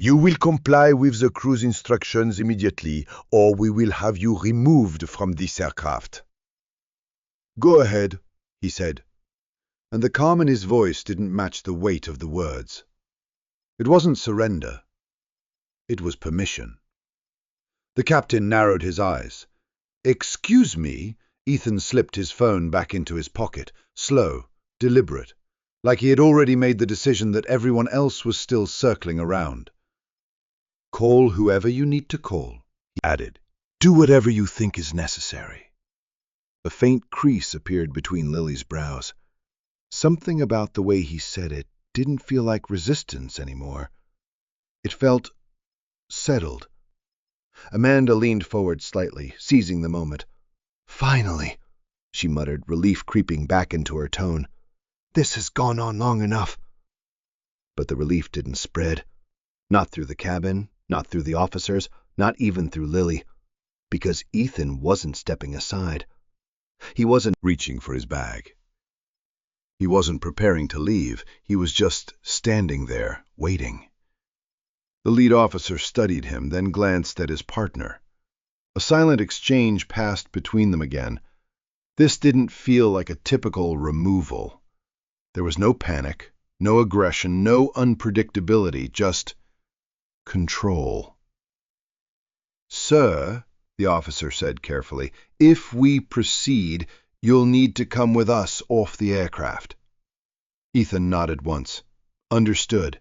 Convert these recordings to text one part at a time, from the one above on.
You will comply with the crew's instructions immediately, or we will have you removed from this aircraft. Go ahead, he said, and the calm in his voice didn't match the weight of the words. It wasn't surrender. It was permission. The captain narrowed his eyes. Excuse me, Ethan slipped his phone back into his pocket, slow, deliberate, like he had already made the decision that everyone else was still circling around. Call whoever you need to call, he added. Do whatever you think is necessary. A faint crease appeared between Lily's brows. Something about the way he said it didn't feel like resistance anymore. It felt settled. Amanda leaned forward slightly, seizing the moment. Finally, she muttered, relief creeping back into her tone. This has gone on long enough. But the relief didn't spread. Not through the cabin, not through the officers, not even through Lily. Because Ethan wasn't stepping aside. He wasn't reaching for his bag. He wasn't preparing to leave. He was just standing there, waiting. The lead officer studied him, then glanced at his partner. A silent exchange passed between them again. This didn't feel like a typical removal. There was no panic, no aggression, no unpredictability, just control. Sir, the officer said carefully, if we proceed, you'll need to come with us off the aircraft. Ethan nodded once. Understood.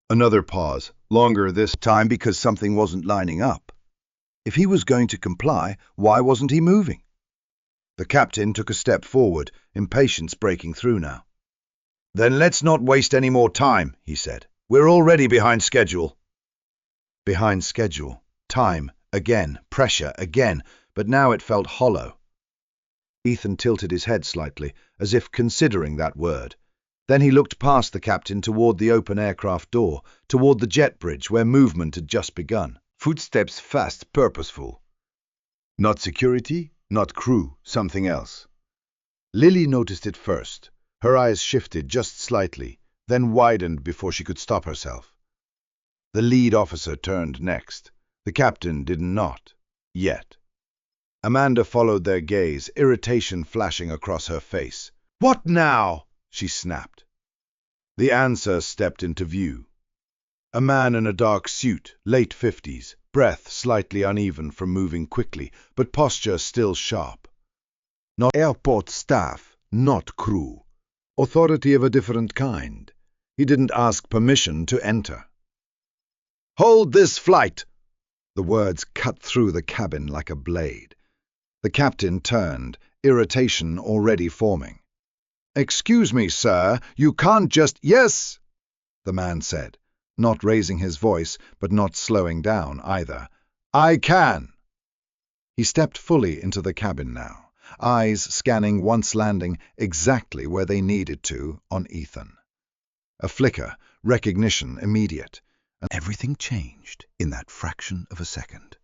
Another pause, longer this time because something wasn't lining up. If he was going to comply, why wasn't he moving? The captain took a step forward, impatience breaking through now. Then let's not waste any more time, he said. We're already behind schedule. Behind schedule. Time, again, pressure, again, but now it felt hollow. Ethan tilted his head slightly, as if considering that word. Then he looked past the captain toward the open aircraft door, toward the jet bridge where movement had just begun. Footsteps fast, purposeful. Not security, not crew, something else. Lily noticed it first. Her eyes shifted just slightly, then widened before she could stop herself. The lead officer turned next. The captain did not, yet. Amanda followed their gaze, irritation flashing across her face. What now? She snapped. The answer stepped into view. A man in a dark suit, late 50s, breath slightly uneven from moving quickly, but posture still sharp. Not airport staff, not crew. Authority of a different kind. He didn't ask permission to enter. Hold this flight! The words cut through the cabin like a blade. The captain turned, irritation already forming. Excuse me, sir, you can't just— Yes, the man said, not raising his voice, but not slowing down either. I can. He stepped fully into the cabin now, eyes scanning once landing exactly where they needed to on Ethan. A flicker, recognition immediate, and everything changed in that fraction of a second.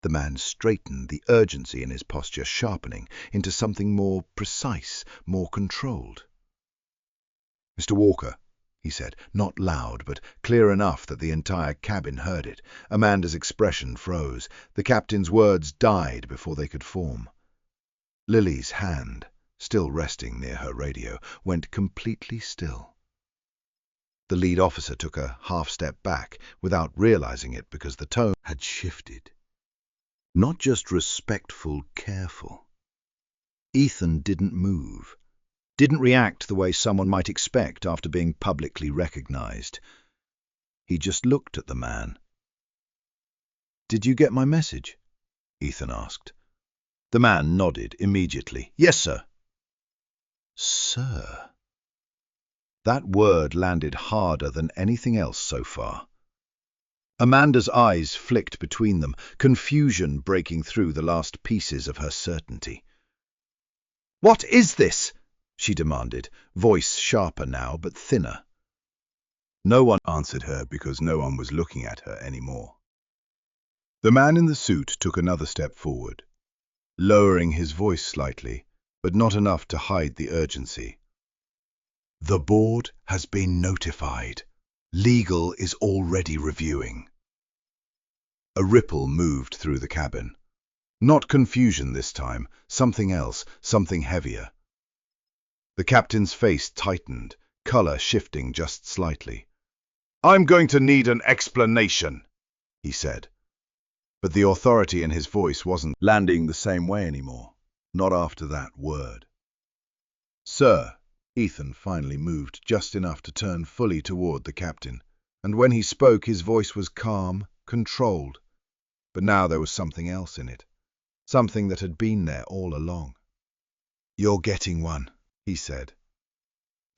The man straightened, the urgency in his posture sharpening into something more precise, more controlled. Mr. Walker, he said, not loud, but clear enough that the entire cabin heard it. Amanda's expression froze. The captain's words died before they could form. Lily's hand, still resting near her radio, went completely still. The lead officer took a half-step back, without realizing it because the tone had shifted. Not just respectful, careful. Ethan didn't move, didn't react the way someone might expect after being publicly recognized. He just looked at the man. Did you get my message? Ethan asked. The man nodded immediately. Yes, sir. Sir. That word landed harder than anything else so far. Amanda's eyes flicked between them, confusion breaking through the last pieces of her certainty. What is this? She demanded, voice sharper now but thinner. No one answered her because no one was looking at her anymore. The man in the suit took another step forward, lowering his voice slightly, but not enough to hide the urgency. The board has been notified, Legal is already reviewing. A ripple moved through the cabin. Not confusion this time, something else, something heavier. The captain's face tightened, color shifting just slightly. "I'm going to need an explanation," he said. But the authority in his voice wasn't landing the same way anymore. Not after that word. "Sir," Ethan finally moved just enough to turn fully toward the captain, and when he spoke his voice was calm, controlled. But now there was something else in it, something that had been there all along. "You're getting one," he said.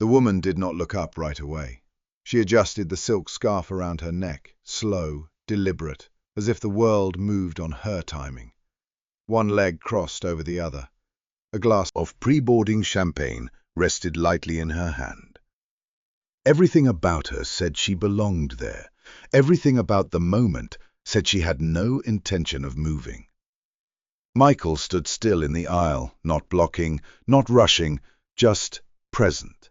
The woman did not look up right away. She adjusted the silk scarf around her neck, slow, deliberate, as if the world moved on her timing. One leg crossed over the other. A glass of pre-boarding champagne rested lightly in her hand. Everything about her said she belonged there. Everything about the moment said she had no intention of moving. Michael stood still in the aisle, not blocking, not rushing, just present.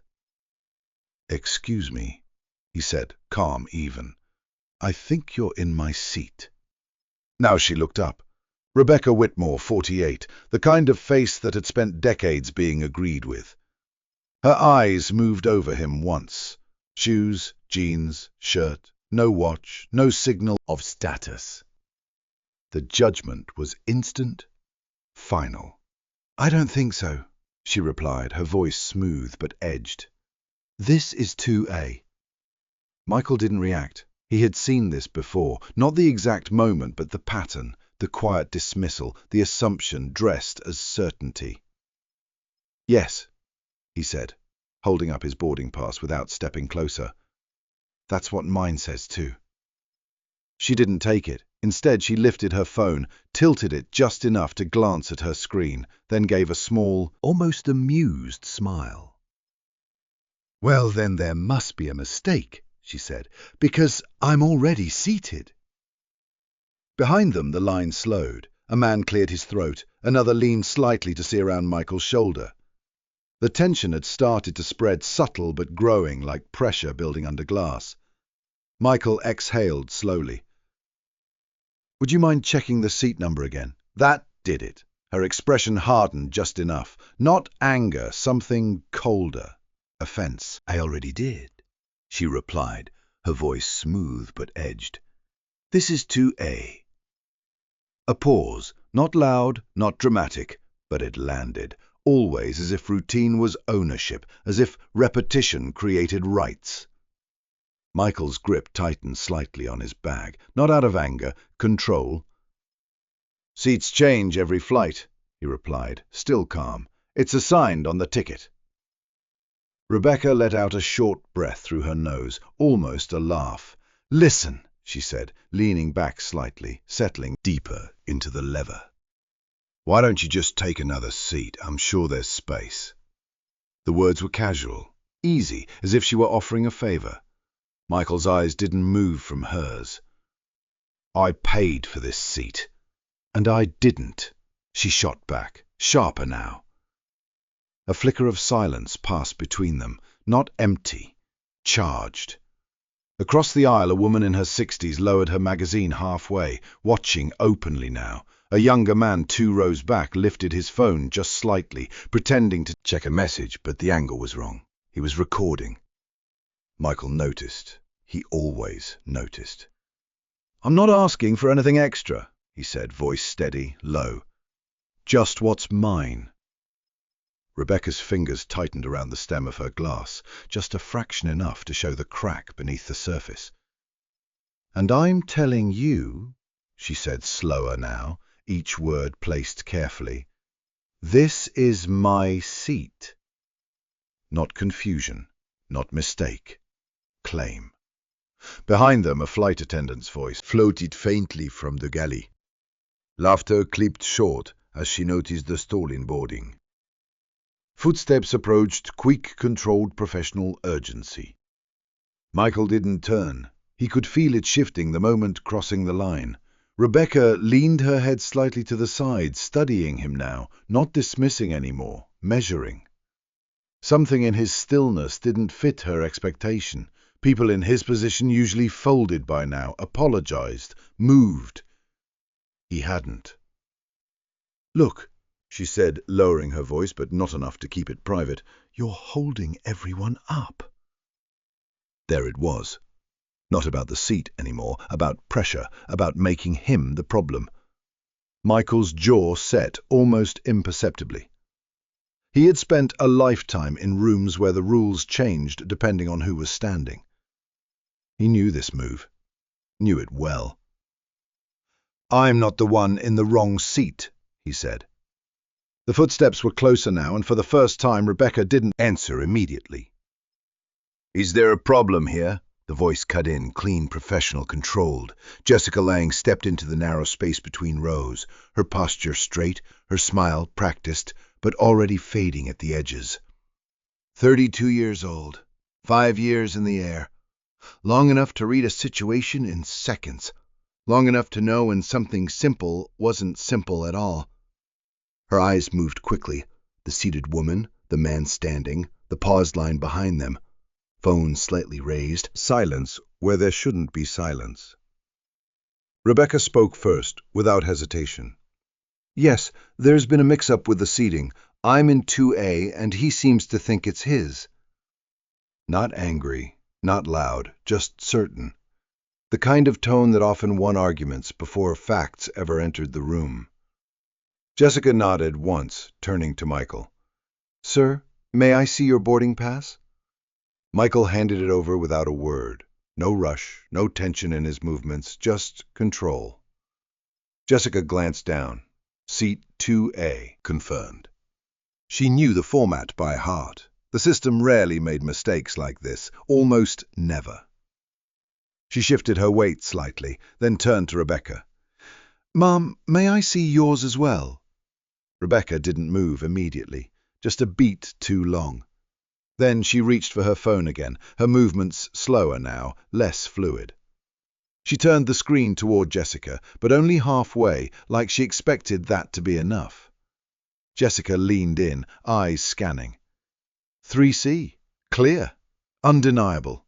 "Excuse me," he said, calm even. "I think you're in my seat." Now she looked up. Rebecca Whitmore, 48, the kind of face that had spent decades being agreed with. Her eyes moved over him once. Shoes, jeans, shirt, no watch, no signal of status. The judgment was instant, final. "I don't think so," she replied, her voice smooth but edged. "This is 2A. Michael didn't react. He had seen this before, not the exact moment, but the pattern, the quiet dismissal, the assumption dressed as certainty. "Yes," he said, holding up his boarding pass without stepping closer. "That's what mine says too." She didn't take it. Instead, she lifted her phone, tilted it just enough to glance at her screen, then gave a small, almost amused smile. "Well, then there must be a mistake," she said, "because I'm already seated." Behind them, the line slowed. A man cleared his throat. Another leaned slightly to see around Michael's shoulder. The tension had started to spread, subtle but growing, like pressure building under glass. Michael exhaled slowly. "Would you mind checking the seat number again?" That did it. Her expression hardened just enough. Not anger, something colder. Offense. "I already did," she replied, her voice smooth but edged. "This is 2A. A pause, not loud, not dramatic, but it landed, always as if routine was ownership, as if repetition created rights. Michael's grip tightened slightly on his bag, not out of anger, control. "Seats change every flight," he replied, still calm. "It's assigned on the ticket." Rebecca let out a short breath through her nose, almost a laugh. "Listen," she said, leaning back slightly, settling deeper into the leather. "Why don't you just take another seat? I'm sure there's space." The words were casual, easy, as if she were offering a favor. Michael's eyes didn't move from hers. "I paid for this seat." "And I didn't," she shot back, sharper now. A flicker of silence passed between them, not empty, charged. Across the aisle, a woman in her 60s lowered her magazine halfway, watching openly now. A younger man 2 rows back lifted his phone just slightly, pretending to check a message, but the angle was wrong. He was recording. Michael noticed. He always noticed. "I'm not asking for anything extra," he said, voice steady, low. "Just what's mine." Rebecca's fingers tightened around the stem of her glass, just a fraction enough to show the crack beneath the surface. "And I'm telling you," she said slower now, each word placed carefully, "this is my seat." Not confusion, not mistake. Claim. Behind them, a flight attendant's voice floated faintly from the galley. Laughter clipped short as she noticed the stall in boarding. Footsteps approached, quick, controlled, professional urgency. Michael didn't turn. He could feel it shifting the moment crossing the line. Rebecca leaned her head slightly to the side, studying him now, not dismissing anymore, measuring. Something in his stillness didn't fit her expectation. People in his position usually folded by now, apologized, moved. He hadn't. "Look," she said, lowering her voice, but not enough to keep it private, "you're holding everyone up." There it was. Not about the seat anymore, about pressure, about making him the problem. Michael's jaw set almost imperceptibly. He had spent a lifetime in rooms where the rules changed depending on who was standing. He knew this move, knew it well. "I'm not the one in the wrong seat," he said. The footsteps were closer now, and for the first time Rebecca didn't answer immediately. "Is there a problem here?" The voice cut in, clean, professional, controlled. Jessica Lange stepped into the narrow space between rows, her posture straight, her smile practiced, but already fading at the edges. 32 years old, 5 years in the air. Long enough to read a situation in seconds. Long enough to know when something simple wasn't simple at all. Her eyes moved quickly. The seated woman, the man standing, the paused line behind them. Phone slightly raised. Silence where there shouldn't be silence. Rebecca spoke first, without hesitation. "Yes, there's been a mix-up with the seating. I'm in 2A, and he seems to think it's his." Not angry, not loud, just certain. The kind of tone that often won arguments before facts ever entered the room. Jessica nodded once, turning to Michael. "Sir, may I see your boarding pass?" Michael handed it over without a word. No rush, no tension in his movements, just control. Jessica glanced down. Seat 2A, confirmed. She knew the format by heart. The system rarely made mistakes like this, almost never. She shifted her weight slightly, then turned to Rebecca. "Mom, may I see yours as well?" Rebecca didn't move immediately, just a beat too long. Then she reached for her phone again, her movements slower now, less fluid. She turned the screen toward Jessica, but only halfway, like she expected that to be enough. Jessica leaned in, eyes scanning. 3C. Clear. Undeniable.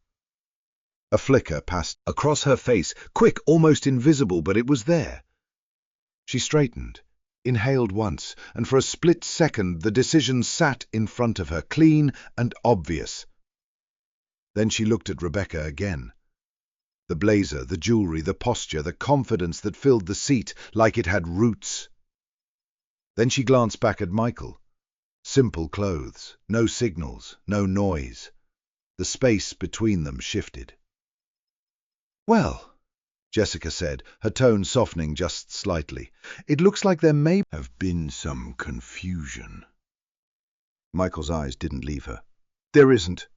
A flicker passed across her face, quick, almost invisible, but it was there. She straightened, inhaled once, and for a split second the decision sat in front of her, clean and obvious. Then she looked at Rebecca again. The blazer, the jewelry, the posture, the confidence that filled the seat like it had roots. Then she glanced back at Michael. Simple clothes, no signals, no noise. The space between them shifted. "Well," Jessica said, her tone softening just slightly, "it looks like there may have been some confusion." Michael's eyes didn't leave her. "There isn't."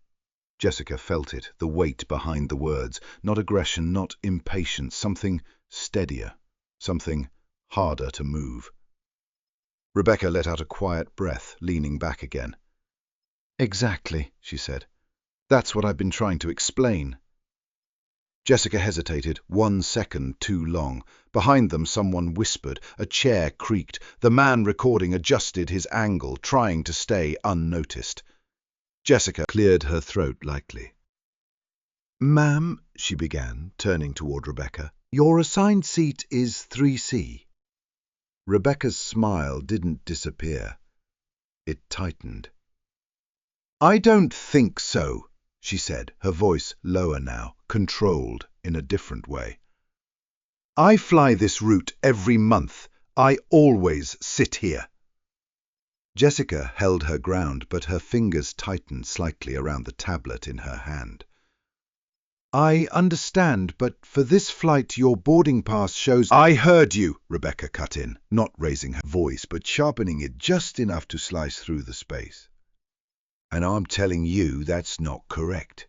Jessica felt it, the weight behind the words, not aggression, not impatience, something steadier, something harder to move. Rebecca let out a quiet breath, leaning back again. "Exactly," she said. "That's what I've been trying to explain." Jessica hesitated, 1 second too long. Behind them someone whispered, a chair creaked, the man recording adjusted his angle, trying to stay unnoticed. Jessica cleared her throat lightly. "Ma'am," she began, turning toward Rebecca, "your assigned seat is 3C. Rebecca's smile didn't disappear. It tightened. "I don't think so," she said, her voice lower now, controlled in a different way. "I fly this route every month. I always sit here." Jessica held her ground, but her fingers tightened slightly around the tablet in her hand. "I understand, but for this flight your boarding pass shows—" "I heard you," Rebecca cut in, not raising her voice, but sharpening it just enough to slice through the space. "And I'm telling you that's not correct."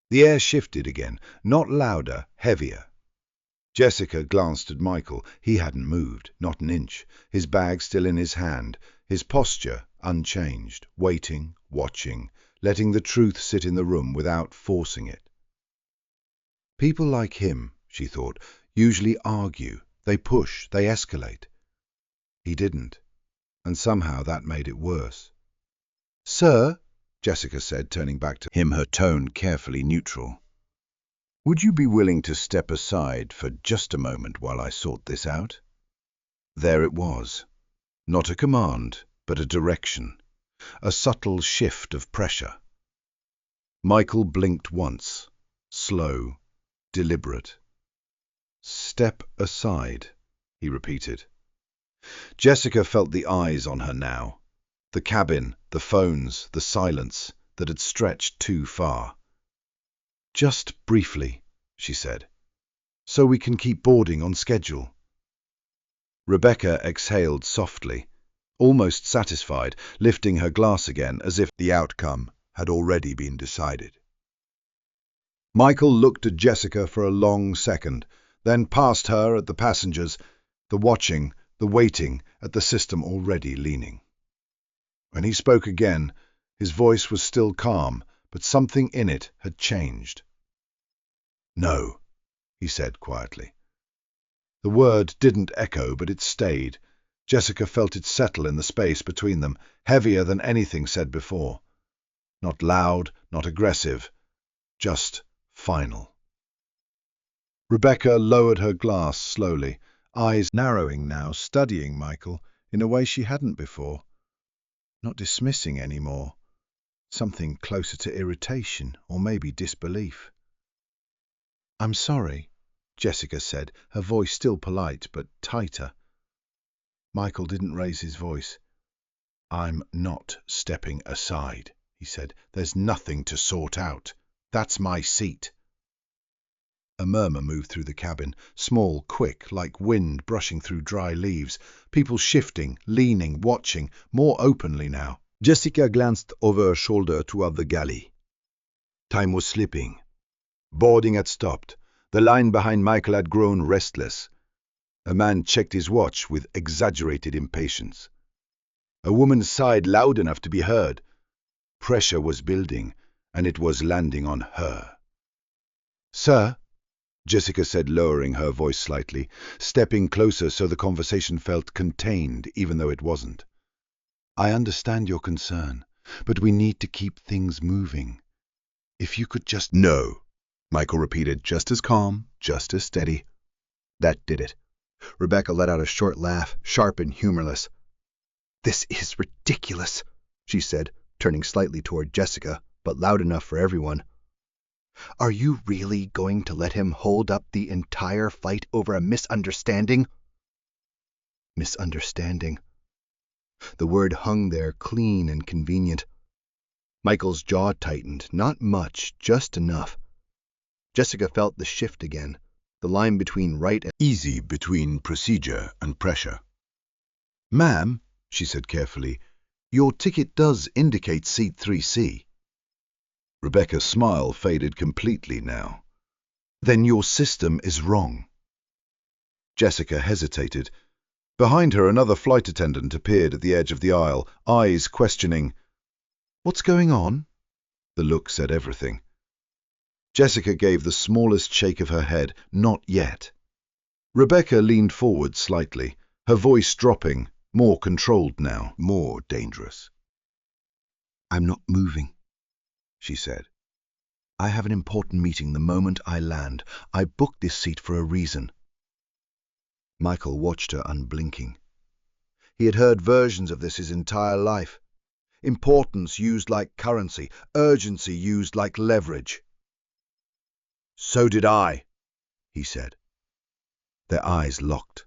The air shifted again, not louder, heavier. Jessica glanced at Michael. He hadn't moved, not an inch, his bag still in his hand, his posture unchanged, waiting, watching, letting the truth sit in the room without forcing it. People like him, she thought, usually argue, they push, they escalate. He didn't, and somehow that made it worse. "Sir," Jessica said, turning back to him, her tone carefully neutral. Would you be willing to step aside for just a moment while I sort this out? There it was. Not a command, but a direction. A subtle shift of pressure. Michael blinked once. Slow, deliberate. Step aside, he repeated. Jessica felt the eyes on her now. The cabin, the phones, the silence that had stretched too far. Just briefly, she said, so we can keep boarding on schedule. Rebecca exhaled softly, almost satisfied, lifting her glass again as if the outcome had already been decided. Michael looked at Jessica for a long second, then past her at the passengers, the watching, the waiting, at the system already leaning. When he spoke again, his voice was still calm, but something in it had changed. No, he said quietly. The word didn't echo, but it stayed. Jessica felt it settle in the space between them, heavier than anything said before. Not loud, not aggressive, just final. Rebecca lowered her glass slowly, eyes narrowing now, studying Michael in a way she hadn't before. Not dismissing anymore. Something closer to irritation, or maybe disbelief. I'm sorry, Jessica said, her voice still polite, but tighter. Michael didn't raise his voice. I'm not stepping aside, he said. There's nothing to sort out. That's my seat. A murmur moved through the cabin, small, quick, like wind brushing through dry leaves, people shifting, leaning, watching, more openly now. Jessica glanced over her shoulder toward the galley. Time was slipping. Boarding had stopped. The line behind Michael had grown restless. A man checked his watch with exaggerated impatience. A woman sighed loud enough to be heard. Pressure was building, and it was landing on her. Sir, Jessica said, lowering her voice slightly, stepping closer so the conversation felt contained, even though it wasn't. I understand your concern, but we need to keep things moving. If you could just... No, Michael repeated, just as calm, just as steady. That did it. Rebecca let out a short laugh, sharp and humorless. This is ridiculous, she said, turning slightly toward Jessica, but loud enough for everyone. Are you really going to let him hold up the entire fight over a misunderstanding? Misunderstanding. The word hung there clean and convenient. Michael's jaw tightened, not much, just enough. Jessica felt the shift again, the line between right and easy, between procedure and pressure. Ma'am, she said carefully, your ticket does indicate seat 3C. Rebecca's smile faded completely now. Then your system is wrong. Jessica hesitated. Behind her, another flight attendant appeared at the edge of the aisle, eyes questioning. What's going on? The look said everything. Jessica gave the smallest shake of her head, not yet. Rebecca leaned forward slightly, her voice dropping, more controlled now, more dangerous. I'm not moving, she said. I have an important meeting the moment I land. I booked this seat for a reason. Michael watched her unblinking. He had heard versions of this his entire life. Importance used like currency, urgency used like leverage. So did I, he said. Their eyes locked.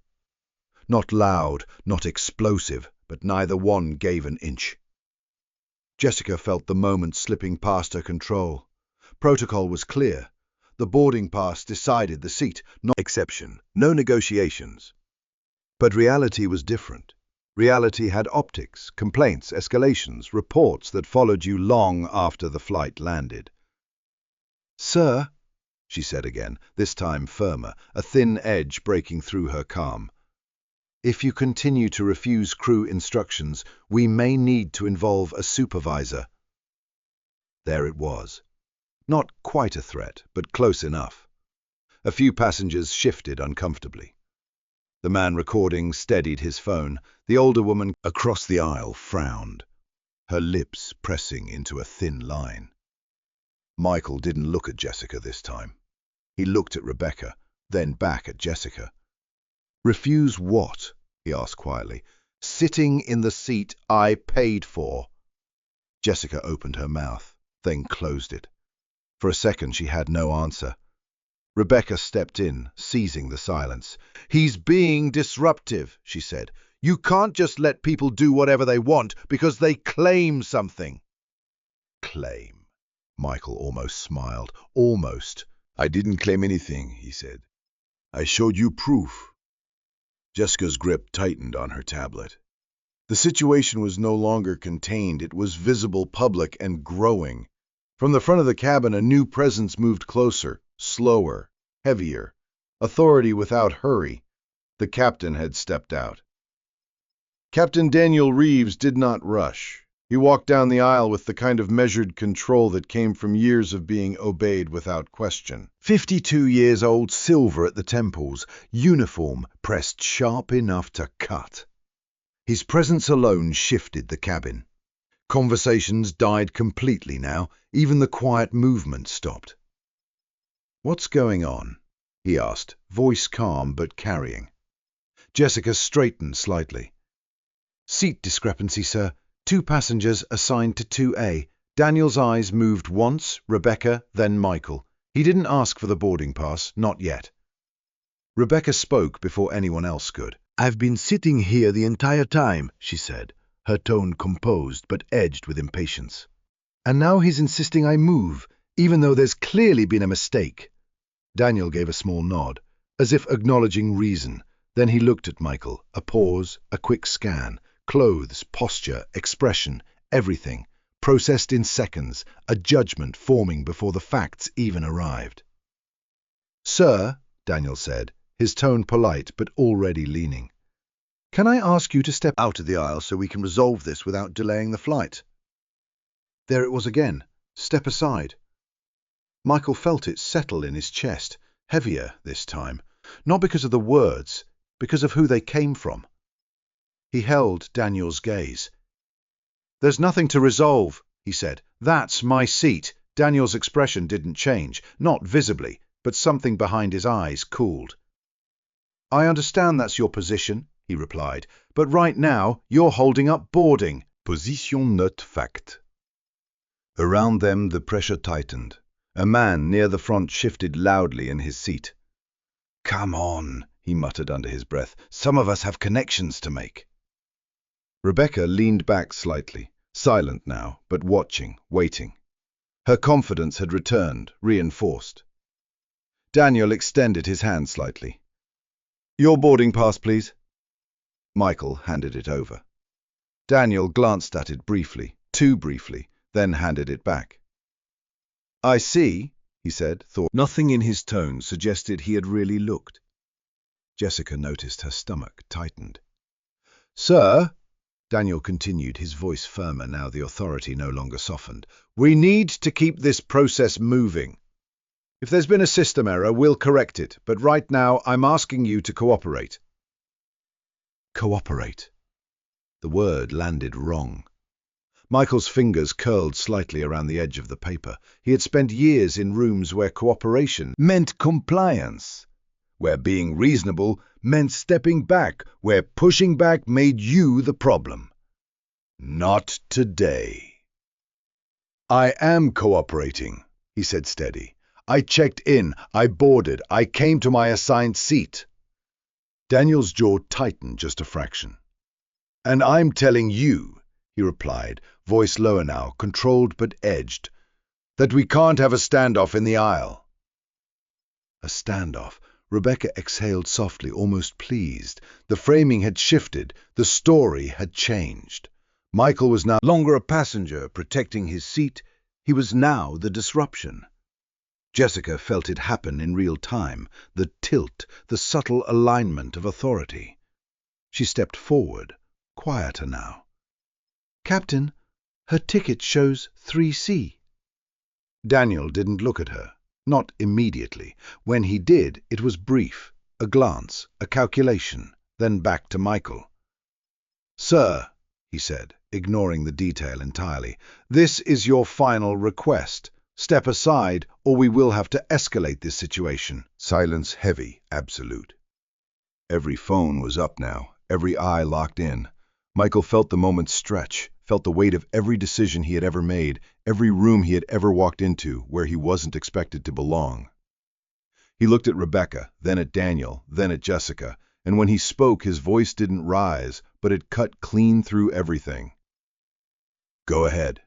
Not loud, not explosive, but neither one gave an inch. Jessica felt the moment slipping past her control. Protocol was clear. The boarding pass decided the seat, no exception, no negotiations. But reality was different. Reality had optics, complaints, escalations, reports that followed you long after the flight landed. Sir, she said again, this time firmer, a thin edge breaking through her calm. If you continue to refuse crew instructions, we may need to involve a supervisor. There it was. Not quite a threat, but close enough. A few passengers shifted uncomfortably. The man recording steadied his phone. The older woman across the aisle frowned. her lips pressing into a thin line. Michael didn't look at Jessica this time. He looked at Rebecca, then back at Jessica. "Refuse what?" he asked quietly. "Sitting in the seat I paid for." Jessica opened her mouth, then closed it. For a second she had no answer. Rebecca stepped in, seizing the silence. "He's being disruptive," she said. "You can't just let people do whatever they want because they claim something." "Claim?" Michael almost smiled. "Almost." "I didn't claim anything," he said. "I showed you proof." Jessica's grip tightened on her tablet. The situation was no longer contained. It was visible, public, and growing. From the front of the cabin, a new presence moved closer, slower, heavier. Authority without hurry. The captain had stepped out. Captain Daniel Reeves did not rush. He walked down the aisle with the kind of measured control that came from years of being obeyed without question. 52 years old, silver at the temples, uniform pressed sharp enough to cut. His presence alone shifted the cabin. Conversations died completely now. Even the quiet movement stopped. "What's going on?" he asked, voice calm but carrying. Jessica straightened slightly. "Seat discrepancy, sir. 2 passengers assigned to 2A. Daniel's eyes moved once, Rebecca, then Michael. He didn't ask for the boarding pass, not yet." Rebecca spoke before anyone else could. "I've been sitting here the entire time," she said, her tone composed but edged with impatience. "And now he's insisting I move, even though there's clearly been a mistake." Daniel gave a small nod, as if acknowledging reason. Then he looked at Michael, a pause, a quick scan. Clothes, posture, expression, everything, processed in seconds, a judgment forming before the facts even arrived. "Sir," Daniel said, his tone polite but already leaning, "can I ask you to step out of the aisle so we can resolve this without delaying the flight?" There it was again. Step aside. Michael felt it settle in his chest, heavier this time, not because of the words, because of who they came from. He held Daniel's gaze. "There's nothing to resolve," he said. "That's my seat." Daniel's expression didn't change, not visibly, but something behind his eyes cooled. "I understand that's your position," he replied, "but right now you're holding up boarding." Position not fact. Around them the pressure tightened. A man near the front shifted loudly in his seat. "Come on," he muttered under his breath. "Some of us have connections to make." Rebecca leaned back slightly, silent now, but watching, waiting. Her confidence had returned, reinforced. Daniel extended his hand slightly. "Your boarding pass, please." Michael handed it over. Daniel glanced at it briefly, too briefly, then handed it back. "I see," he said, thought. Nothing in his tone suggested he had really looked. Jessica noticed her stomach tightened. "Sir," Daniel continued, his voice firmer now the authority no longer softened, "we need to keep this process moving. If there's been a system error, we'll correct it, but right now I'm asking you to cooperate." Cooperate. The word landed wrong. Michael's fingers curled slightly around the edge of the paper. He had spent years in rooms where cooperation meant compliance, where being reasonable meant stepping back, where pushing back made you the problem. Not today. "I am cooperating," he said steady. "I checked in, I boarded, I came to my assigned seat." Daniel's jaw tightened just a fraction. "And I'm telling you," he replied, voice lower now, controlled but edged, "that we can't have a standoff in the aisle." A standoff. Rebecca exhaled softly, almost pleased. The framing had shifted. The story had changed. Michael was no longer a passenger protecting his seat. He was now the disruption. Jessica felt it happen in real time, the tilt, the subtle alignment of authority. She stepped forward, quieter now. "Captain, her ticket shows 3C. Daniel didn't look at her. Not immediately. When he did, it was brief, a glance, a calculation, then back to Michael. "Sir," he said, ignoring the detail entirely. "This is your final request. Step aside, or we will have to escalate this situation." Silence heavy, absolute. Every phone was up now, every eye locked in. Michael felt the moment stretch, felt the weight of every decision he had ever made, every room he had ever walked into where he wasn't expected to belong. He looked at Rebecca, then at Daniel, then at Jessica, and when he spoke his voice didn't rise, but it cut clean through everything. "Go ahead,"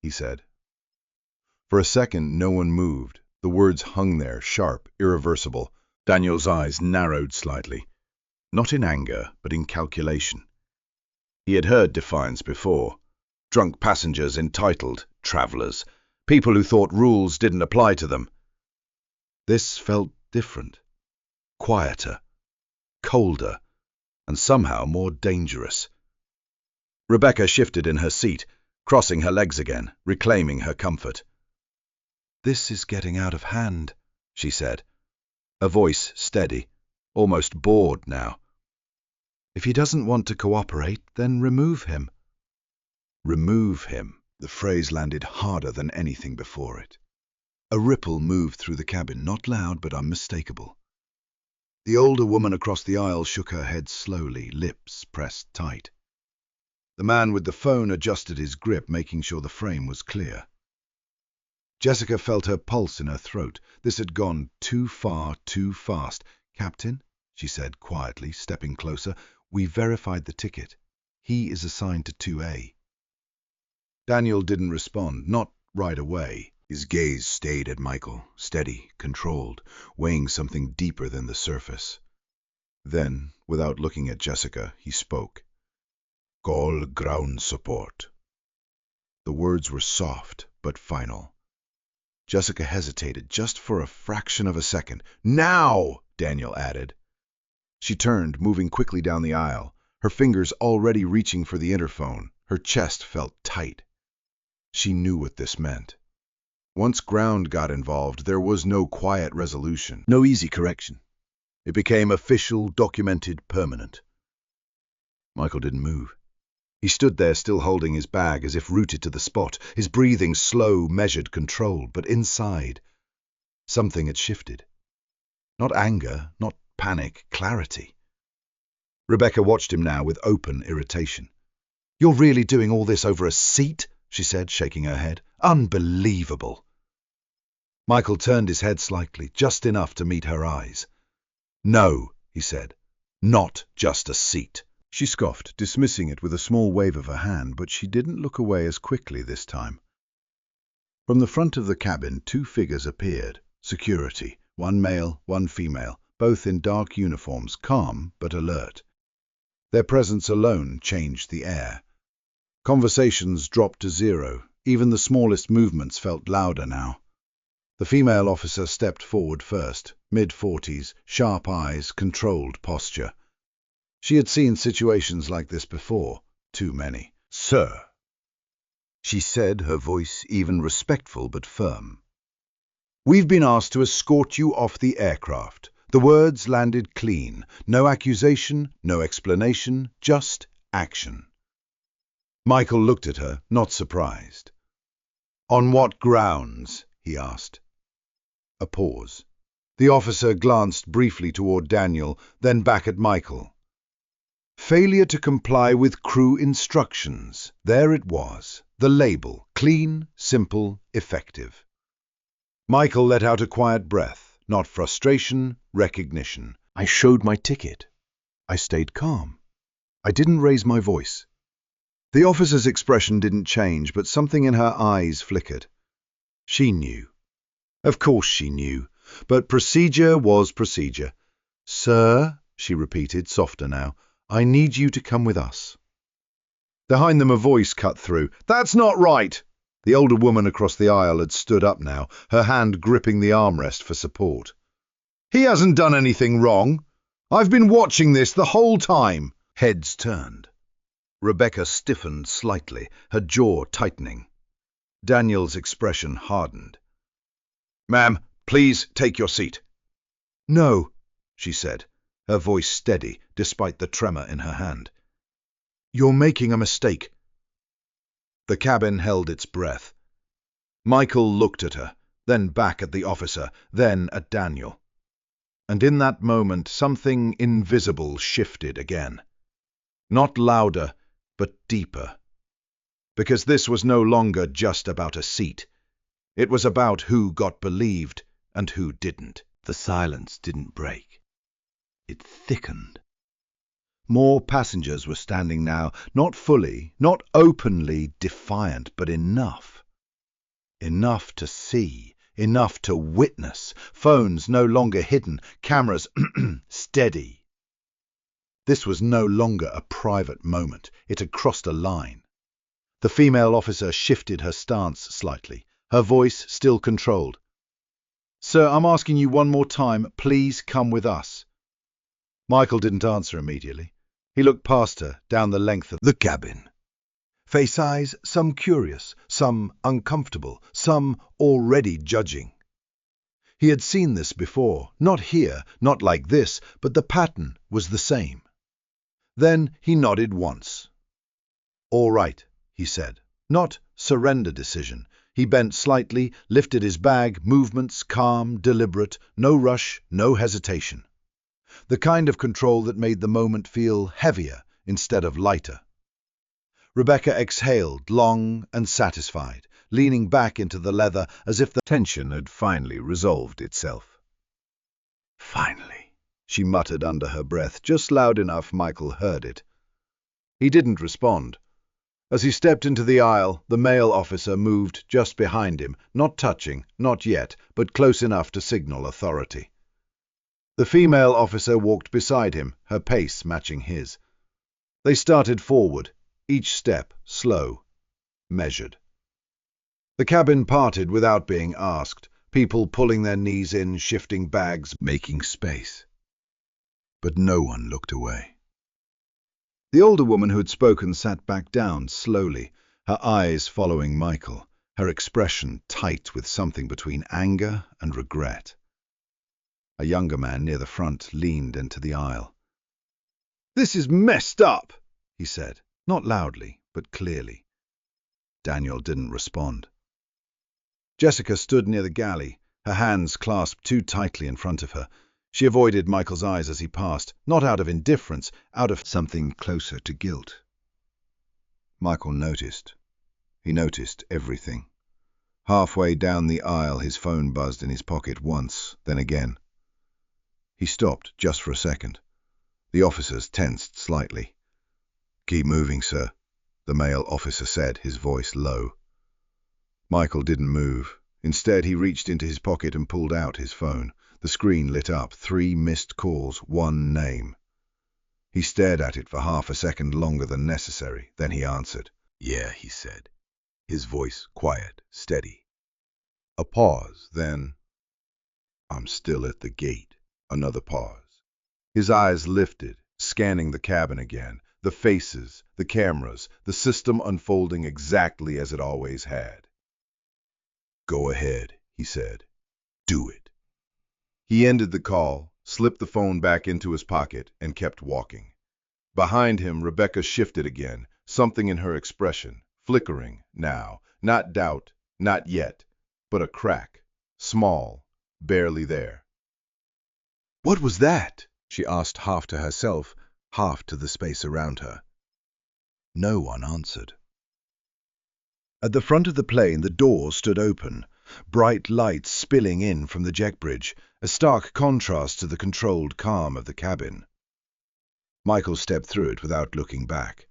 he said. For a second no one moved. The words hung there, sharp, irreversible. Daniel's eyes narrowed slightly, not in anger, but in calculation. He had heard defiance before. Drunk passengers entitled, travellers, people who thought rules didn't apply to them. This felt different, quieter, colder, and somehow more dangerous. Rebecca shifted in her seat, crossing her legs again, reclaiming her comfort. "This is getting out of hand," she said, a voice steady, almost bored now. "If he doesn't want to cooperate, then remove him." Remove him. The phrase landed harder than anything before it. A ripple moved through the cabin, not loud but unmistakable. The older woman across the aisle shook her head slowly, lips pressed tight. The man with the phone adjusted his grip, making sure the frame was clear. Jessica felt her pulse in her throat. This had gone too far, too fast. "Captain," she said quietly, stepping closer, "we verified the ticket. He is assigned to 2A. Daniel didn't respond, not right away. His gaze stayed at Michael, steady, controlled, weighing something deeper than the surface. Then, without looking at Jessica, he spoke. "Call ground support." The words were soft, but final. Jessica hesitated just for a fraction of a second. "Now!" Daniel added. She turned, moving quickly down the aisle, her fingers already reaching for the interphone. Her chest felt tight. She knew what this meant. Once ground got involved, there was no quiet resolution, no easy correction. It became official, documented, permanent. Michael didn't move. He stood there still holding his bag as if rooted to the spot, his breathing slow, measured, controlled, but inside, something had shifted. Not anger, not panic, clarity. Rebecca watched him now with open irritation. "You're really doing all this over a seat?" she said, shaking her head. "Unbelievable." Michael turned his head slightly, just enough to meet her eyes. "No," he said, "not just a seat." She scoffed, dismissing it with a small wave of her hand, but she didn't look away as quickly this time. From the front of the cabin, two figures appeared, security, one male, one female, both in dark uniforms, calm but alert. Their presence alone changed the air. Conversations dropped to zero. Even the smallest movements felt louder now. The female officer stepped forward first, mid-40s, sharp eyes, controlled posture. She had seen situations like this before, too many. "Sir," she said, her voice even respectful but firm. "We've been asked to escort you off the aircraft." The words landed clean. No accusation, no explanation, just action. Michael looked at her, not surprised. "On what grounds?" he asked. A pause. The officer glanced briefly toward Daniel, then back at Michael. "Failure to comply with crew instructions." There it was, the label, clean, simple, effective. Michael let out a quiet breath, not frustration, recognition. "I showed my ticket. I stayed calm. I didn't raise my voice." The officer's expression didn't change, but something in her eyes flickered. She knew. Of course she knew, but procedure was procedure. "Sir," she repeated, softer now, "I need you to come with us." Behind them a voice cut through. "That's not right!" The older woman across the aisle had stood up now, her hand gripping the armrest for support. "He hasn't done anything wrong. I've been watching this the whole time." Heads turned. Rebecca stiffened slightly, her jaw tightening. Daniel's expression hardened. "Ma'am, please take your seat." "No," she said, her voice steady despite the tremor in her hand. You're making a mistake. The cabin held its breath. Michael looked at her, then back at the officer, then at Daniel. And in that moment, something invisible shifted again. Not louder, but deeper. Because this was no longer just about a seat. It was about who got believed and who didn't. The silence didn't break. It thickened. More passengers were standing now, not fully, not openly defiant, but enough. Enough to see, enough to witness, phones no longer hidden, cameras steady. This was no longer a private moment. It had crossed a line. The female officer shifted her stance slightly, her voice still controlled. Sir, I'm asking you one more time, please come with us. Michael didn't answer immediately. He looked past her, down the length of the cabin. Face eyes, some curious, some uncomfortable, some already judging. He had seen this before, not here, not like this, but the pattern was the same. Then he nodded once. All right, he said. Not surrender decision. He bent slightly, lifted his bag, movements calm, deliberate, no rush, no hesitation. The kind of control that made the moment feel heavier instead of lighter. Rebecca exhaled, long and satisfied, leaning back into the leather as if the tension had finally resolved itself. Finally, she muttered under her breath, just loud enough Michael heard it. He didn't respond. As he stepped into the aisle, the male officer moved just behind him, not touching, not yet, but close enough to signal authority. The female officer walked beside him, her pace matching his. They started forward, each step slow, measured. The cabin parted without being asked, people pulling their knees in, shifting bags, making space. But no one looked away. The older woman who had spoken sat back down slowly, her eyes following Michael, her expression tight with something between anger and regret. A younger man near the front leaned into the aisle. "This is messed up," he said, not loudly, but clearly. Daniel didn't respond. Jessica stood near the galley, her hands clasped too tightly in front of her. She avoided Michael's eyes as he passed, not out of indifference, out of something closer to guilt. Michael noticed. He noticed everything. Halfway down the aisle, his phone buzzed in his pocket once, then again. He stopped just for a second. The officers tensed slightly. "Keep moving, sir," the male officer said, his voice low. Michael didn't move. Instead, he reached into his pocket and pulled out his phone. The screen lit up, 3 missed calls, 1 name. He stared at it for half a second longer than necessary. Then he answered. "Yeah," he said, his voice quiet, steady. A pause, then, "I'm still at the gate." Another pause. His eyes lifted, scanning the cabin again, the faces, the cameras, the system unfolding exactly as it always had. "Go ahead," he said. "Do it." He ended the call, slipped the phone back into his pocket, and kept walking. Behind him, Rebecca shifted again, something in her expression, flickering now, not doubt, not yet, but a crack, small, barely there. "What was that?" she asked, half to herself, half to the space around her. No one answered. At the front of the plane, the doors stood open, bright light spilling in from the deck bridge, a stark contrast to the controlled calm of the cabin. Michael stepped through it without looking back.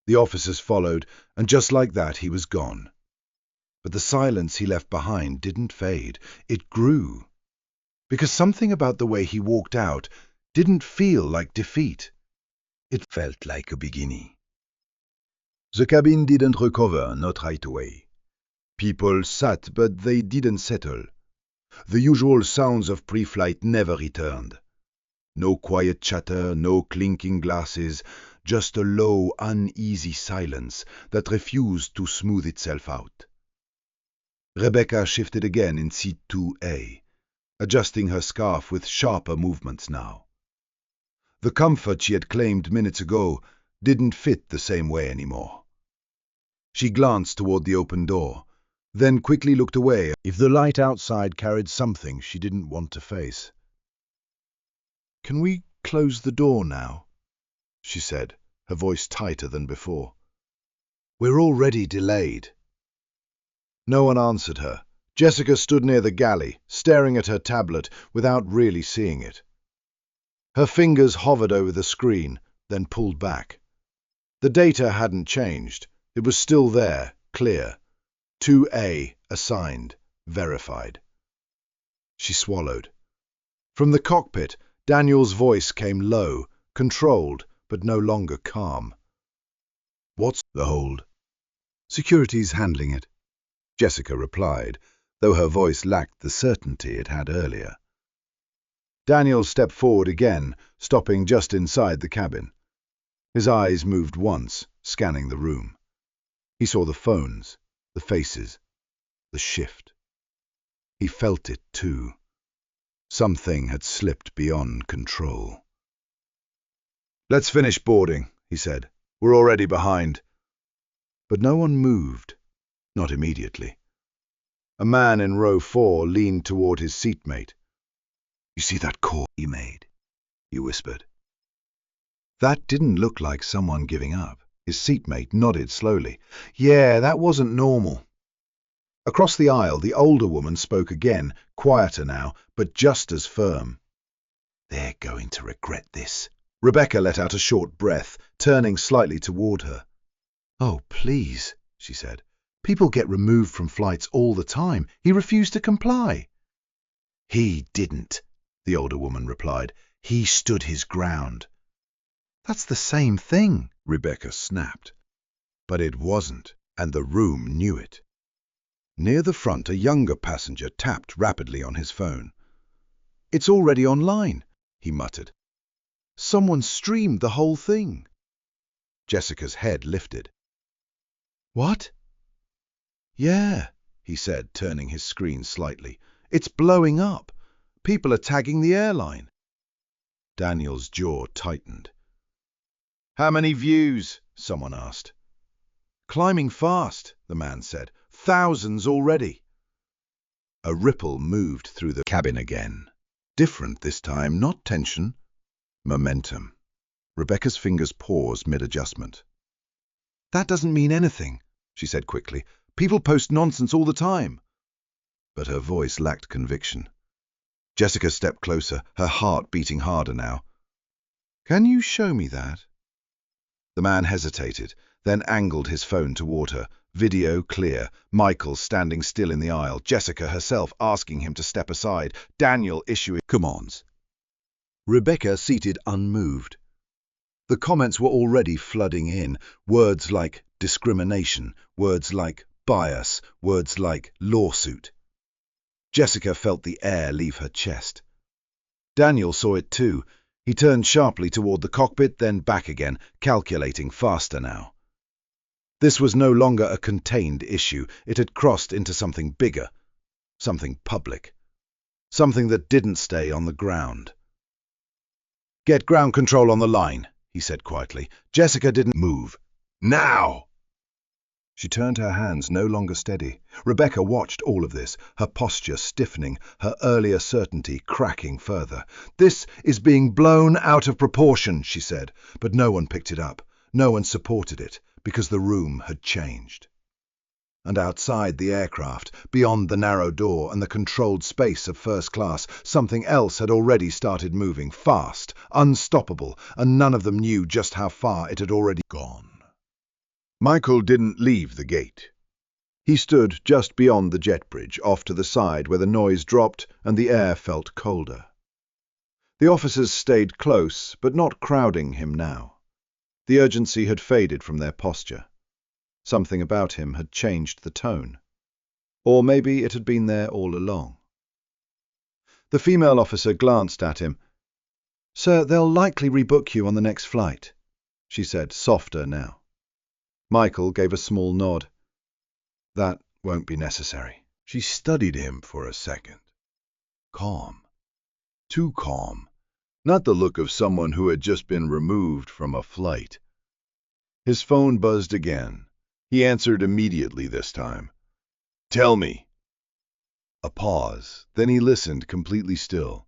The officers followed, and just like that he was gone. But the silence he left behind didn't fade. It grew. Because something about the way he walked out didn't feel like defeat. It felt like a beginning. The cabin didn't recover, not right away. People sat, but they didn't settle. The usual sounds of pre-flight never returned. No quiet chatter, no clinking glasses, just a low, uneasy silence that refused to smooth itself out. Rebecca shifted again in seat 2A, adjusting her scarf with sharper movements now. The comfort she had claimed minutes ago didn't fit the same way anymore. She glanced toward the open door, then quickly looked away if the light outside carried something she didn't want to face. "Can we close the door now?" she said, her voice tighter than before. "We're already delayed." No one answered her. Jessica stood near the galley, staring at her tablet without really seeing it. Her fingers hovered over the screen, then pulled back. The data hadn't changed. It was still there, clear. 2A, assigned, verified. She swallowed. From the cockpit, Daniel's voice came low, controlled, but no longer calm. "What's the hold?" "Security's handling it," Jessica replied, though her voice lacked the certainty it had earlier. Daniel stepped forward again, stopping just inside the cabin. His eyes moved once, scanning the room. He saw the phones, the faces, the shift. He felt it too. Something had slipped beyond control. "Let's finish boarding," he said. "We're already behind." But no one moved, not immediately. A man in row 4 leaned toward his seatmate. "You see that call he made?" he whispered. That didn't look like someone giving up. His seatmate nodded slowly. "Yeah, that wasn't normal." Across the aisle, the older woman spoke again, quieter now, but just as firm. "They're going to regret this." Rebecca let out a short breath, turning slightly toward her. "Oh, please," she said. "People get removed from flights all the time. He refused to comply." "He didn't," the older woman replied. "He stood his ground." "That's the same thing," Rebecca snapped. But it wasn't, and the room knew it. Near the front, a younger passenger tapped rapidly on his phone. "It's already online," he muttered. "Someone streamed the whole thing." Jessica's head lifted. "What?" "Yeah," he said, turning his screen slightly. "It's blowing up. People are tagging the airline." Daniel's jaw tightened. "How many views?" someone asked. "Climbing fast," the man said. "Thousands already." A ripple moved through the cabin again. Different this time, not tension. Momentum. Rebecca's fingers paused mid-adjustment. "That doesn't mean anything," she said quickly. "People post nonsense all the time." But her voice lacked conviction. Jessica stepped closer, her heart beating harder now. "Can you show me that?" The man hesitated, then angled his phone toward her. Video clear. Michael standing still in the aisle. Jessica herself asking him to step aside. Daniel issuing commands. Rebecca seated unmoved. The comments were already flooding in. Words like discrimination, words like bias, words like lawsuit. Jessica felt the air leave her chest. Daniel saw it too. He turned sharply toward the cockpit, then back again, calculating faster now. This was no longer a contained issue. It had crossed into something bigger, something public, something that didn't stay on the ground. "Get ground control on the line," he said quietly. Jessica didn't move. "Now!" She turned her hands no longer steady. Rebecca watched all of this, her posture stiffening, her earlier certainty cracking further. "This is being blown out of proportion," she said, but no one picked it up. No one supported it, because the room had changed. And outside the aircraft, beyond the narrow door and the controlled space of first class, something else had already started moving, fast, unstoppable, and none of them knew just how far it had already gone. Michael didn't leave the gate. He stood just beyond the jet bridge, off to the side where the noise dropped and the air felt colder. The officers stayed close, but not crowding him now. The urgency had faded from their posture. Something about him had changed the tone. Or maybe it had been there all along. The female officer glanced at him. "Sir, they'll likely rebook you on the next flight," she said, softer now. Michael gave a small nod. "That won't be necessary." She studied him for a second. Calm. Too calm. Not the look of someone who had just been removed from a flight. His phone buzzed again. He answered immediately this time. "Tell me." A pause. Then he listened, completely still.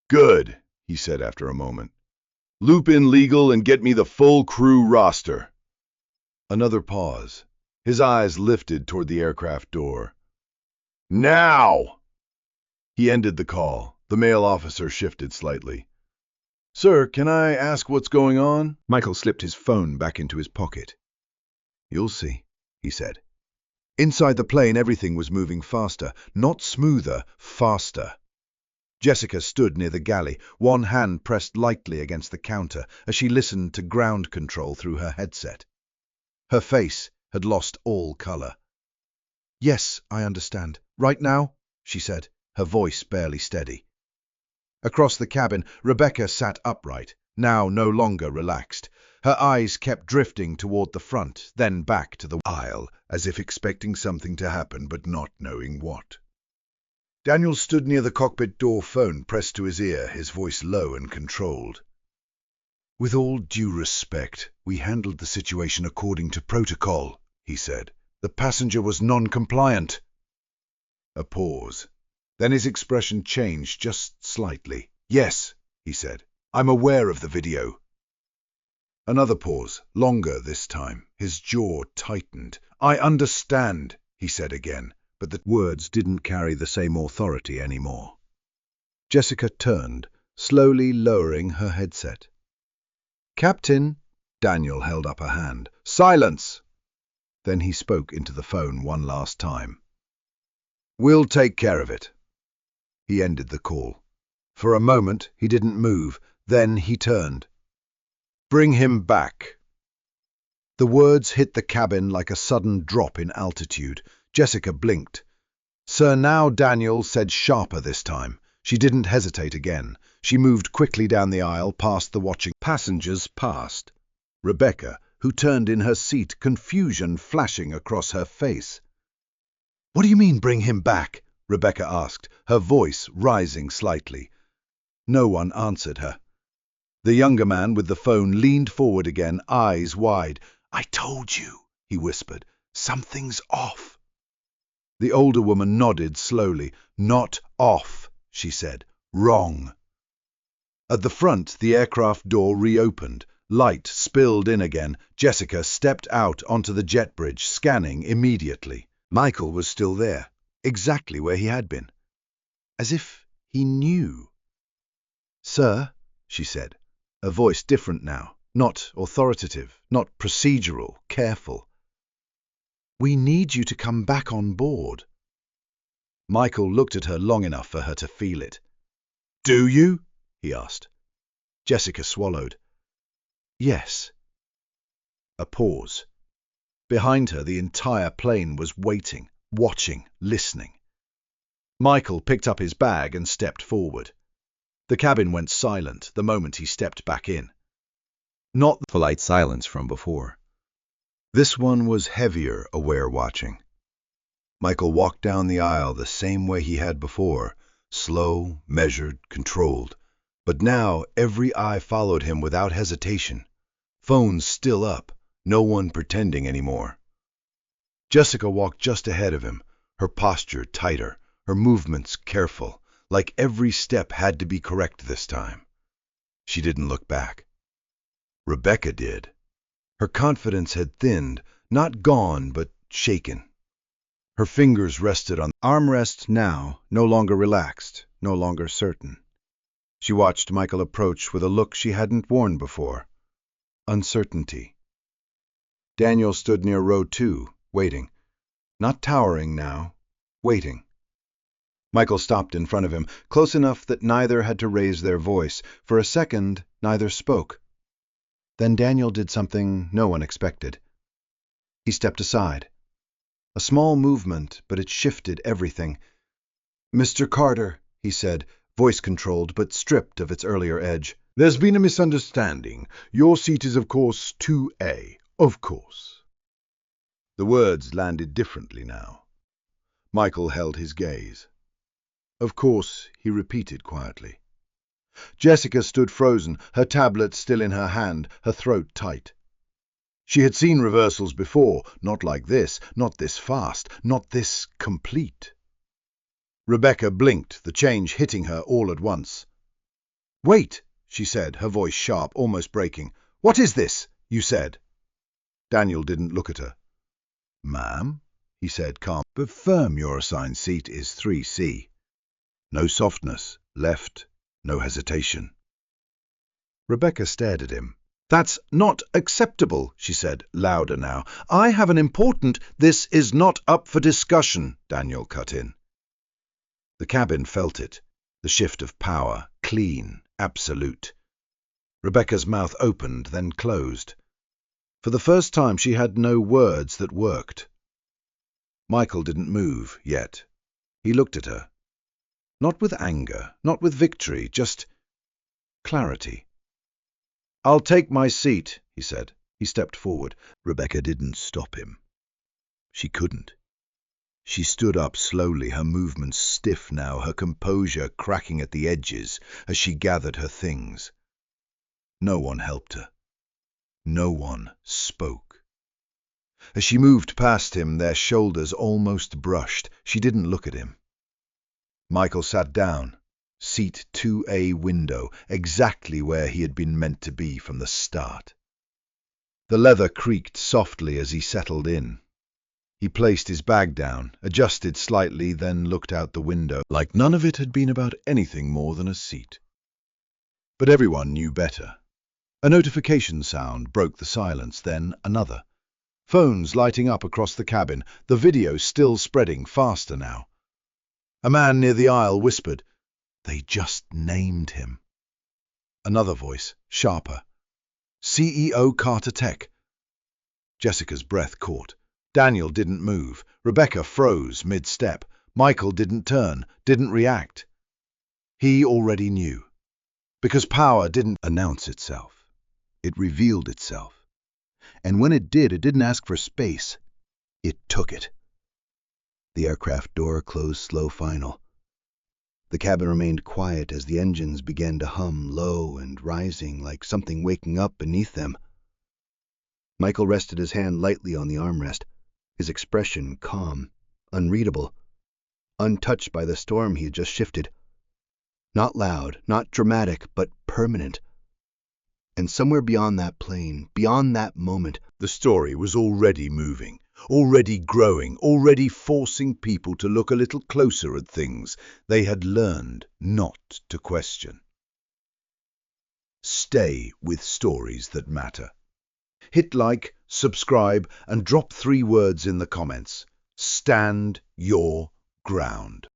"Good," he said after a moment. "Loop in legal and get me the full crew roster." Another pause. His eyes lifted toward the aircraft door. "Now!" He ended the call. The male officer shifted slightly. "Sir, can I ask what's going on?" Michael slipped his phone back into his pocket. "You'll see," he said. Inside the plane, everything was moving faster. Not smoother, faster. Jessica stood near the galley, one hand pressed lightly against the counter as she listened to ground control through her headset. Her face had lost all color. "Yes, I understand. Right now?" she said, her voice barely steady. Across the cabin, Rebecca sat upright, now no longer relaxed. Her eyes kept drifting toward the front, then back to the aisle, as if expecting something to happen but not knowing what. Daniel stood near the cockpit door, phone pressed to his ear, his voice low and controlled. "With all due respect, we handled the situation according to protocol," he said. "The passenger was non-compliant." A pause. Then his expression changed just slightly. "Yes," he said. "I'm aware of the video." Another pause, longer this time. His jaw tightened. "I understand," he said again, but the words didn't carry the same authority anymore. Jessica turned, slowly lowering her headset. "Captain," Daniel held up a hand. "Silence!" Then he spoke into the phone one last time. "We'll take care of it." He ended the call. For a moment, he didn't move. Then he turned. "Bring him back." The words hit the cabin like a sudden drop in altitude. Jessica blinked. "Sir, now," Daniel said sharper this time. She didn't hesitate again. She moved quickly down the aisle, past the watching passengers, past Rebecca, who turned in her seat, confusion flashing across her face. "What do you mean, bring him back?" Rebecca asked, her voice rising slightly. No one answered her. The younger man with the phone leaned forward again, eyes wide. "I told you," he whispered. "Something's off." The older woman nodded slowly. "Not off," she said. "Wrong." At the front, the aircraft door reopened. Light spilled in again. Jessica stepped out onto the jet bridge, scanning immediately. Michael was still there, exactly where he had been. As if he knew. "Sir," she said, a voice different now, not authoritative, not procedural, careful. "We need you to come back on board." Michael looked at her long enough for her to feel it. "Do you?" he asked. Jessica swallowed. "Yes." A pause. Behind her, the entire plane was waiting, watching, listening. Michael picked up his bag and stepped forward. The cabin went silent the moment he stepped back in. Not the polite silence from before. This one was heavier, aware watching. Michael walked down the aisle the same way he had before, slow, measured, controlled. But now every eye followed him without hesitation. Phones still up, no one pretending anymore. Jessica walked just ahead of him, her posture tighter, her movements careful, like every step had to be correct this time. She didn't look back. Rebecca did. Her confidence had thinned, not gone, but shaken. Her fingers rested on armrests now, no longer relaxed, no longer certain. She watched Michael approach with a look she hadn't worn before. Uncertainty. Daniel stood near row 2, waiting. Not towering now, waiting. Michael stopped in front of him, close enough that neither had to raise their voice. For a second, neither spoke. Then Daniel did something no one expected. He stepped aside. A small movement, but it shifted everything. "Mr. Carter," he said, voice controlled but stripped of its earlier edge. "There's been a misunderstanding. Your seat is, of course, 2A. Of course." The words landed differently now. Michael held his gaze. "Of course," he repeated quietly. Jessica stood frozen, her tablet still in her hand, her throat tight. She had seen reversals before, not like this, not this fast, not this complete. Rebecca blinked, the change hitting her all at once. "Wait," she said, her voice sharp, almost breaking. "What is this, you said?" Daniel didn't look at her. "Ma'am," he said, calm but firm, "your assigned seat is 3C. No softness, left, no hesitation." Rebecca stared at him. "That's not acceptable," she said, louder now. "I have an important—" "This is not up for discussion," Daniel cut in. The cabin felt it, the shift of power, clean, absolute. Rebecca's mouth opened, then closed. For the first time she had no words that worked. Michael didn't move, yet. He looked at her. Not with anger, not with victory, just clarity. "I'll take my seat," he said. He stepped forward. Rebecca didn't stop him. She couldn't. She stood up slowly, her movements stiff now, her composure cracking at the edges as she gathered her things. No one helped her. No one spoke. As she moved past him, their shoulders almost brushed. She didn't look at him. Michael sat down. Seat 2A window, exactly where he had been meant to be from the start. The leather creaked softly as he settled in. He placed his bag down, adjusted slightly, then looked out the window, like none of it had been about anything more than a seat. But everyone knew better. A notification sound broke the silence, then another. Phones lighting up across the cabin, the video still spreading faster now. A man near the aisle whispered, "They just named him." Another voice, sharper. "CEO Carter Tech." Jessica's breath caught. Daniel didn't move. Rebecca froze mid-step. Michael didn't turn, didn't react. He already knew. Because power didn't announce itself. It revealed itself. And when it did, it didn't ask for space. It took it. The aircraft door closed slow final. The cabin remained quiet as the engines began to hum, low and rising, like something waking up beneath them. Michael rested his hand lightly on the armrest, his expression calm, unreadable, untouched by the storm he had just shifted. Not loud, not dramatic, but permanent. And somewhere beyond that plane, beyond that moment, the story was already moving, already growing, already forcing people to look a little closer at things they had learned not to question. Stay with stories that matter. Hit like, subscribe, and drop 3 words in the comments. Stand your ground.